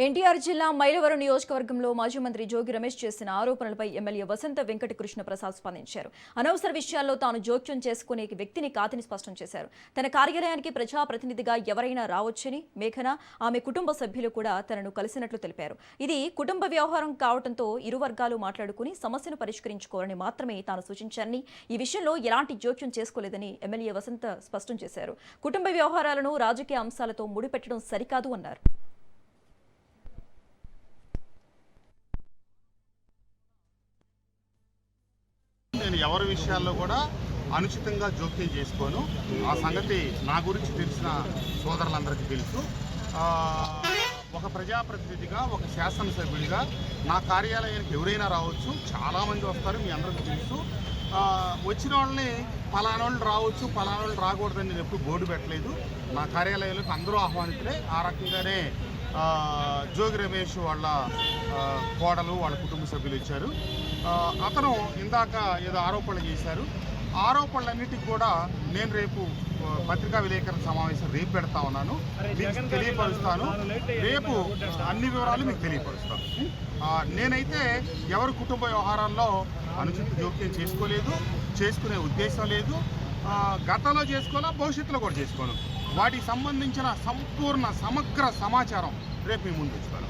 ఎన్టీఆర్ జిల్లా మైలవరం నియోజకవర్గంలో మాజీ మంత్రి జోగి రమేష్ చేసిన ఆరోపణలపై ఎమ్మెల్యే వసంత వెంకట కృష్ణ ప్రసాద్ స్పందించారు. అనవసర విషయాల్లో తాను జోక్యం చేసుకునే వ్యక్తిని కాదని స్పష్టం చేశారు. తన కార్యాలయానికి ప్రజాప్రతినిధిగా ఎవరైనా రావచ్చని, మేఘన ఆమె కుటుంబ సభ్యులు కూడా తనను కలిసినట్లు తెలిపారు. ఇది కుటుంబ వ్యవహారం కావడంతో ఇరు వర్గాలు మాట్లాడుకుని సమస్యను పరిష్కరించుకోవాలని మాత్రమే తాను సూచించారని, ఈ విషయంలో ఎలాంటి జోక్యం చేసుకోలేదని ఎమ్మెల్యే వసంత స్పష్టం చేశారు. కుటుంబ వ్యవహారాలను రాజకీయ అంశాలతో ముడిపెట్టడం సరికాదు అన్నారు. నేను ఎవరి విషయాల్లో కూడా అనుచితంగా జోక్యం చేసుకోను. ఆ సంగతి నా గురించి తెలిసిన సోదరులందరికీ తెలుసు. ఒక ప్రజాప్రతినిధిగా, ఒక శాసనసభ్యుడిగా నా కార్యాలయానికి ఎవరైనా రావచ్చు, చాలామంది వస్తారు, మీ అందరికీ తెలుసు. వచ్చిన వాళ్ళని పలానోళ్ళు రావచ్చు, పలానోళ్ళు రాకూడదని నేను ఎప్పుడు బోర్డు పెట్టలేదు. నా కార్యాలయంలోకి అందరూ ఆహ్వానితులే. ఆ రకంగానే జోగి రమేష్ వాళ్ళ కోడలు, వాళ్ళ కుటుంబ సభ్యులు ఇచ్చారు. అతను ఇందాక ఏదో ఆరోపణలు చేశారు. ఆరోపణలన్నిటికీ కూడా నేను రేపు పత్రికా విలేకరుల సమావేశం రేపు పెడతా ఉన్నాను, మీకు తెలియపరుస్తాను. రేపు అన్ని వివరాలు మీకు తెలియపరుస్తాను. నేనైతే ఎవరి కుటుంబ వ్యవహారాల్లో అనుచిత జోక్యం చేసుకోలేదు, చేసుకునే ఉద్దేశం లేదు. గతంలో చేసుకోవాలా, భవిష్యత్తులో కూడా చేసుకోను. వాటికి సంబంధించిన సంపూర్ణ సమగ్ర సమాచారం రేపు మీ ముందు ఇస్తాను.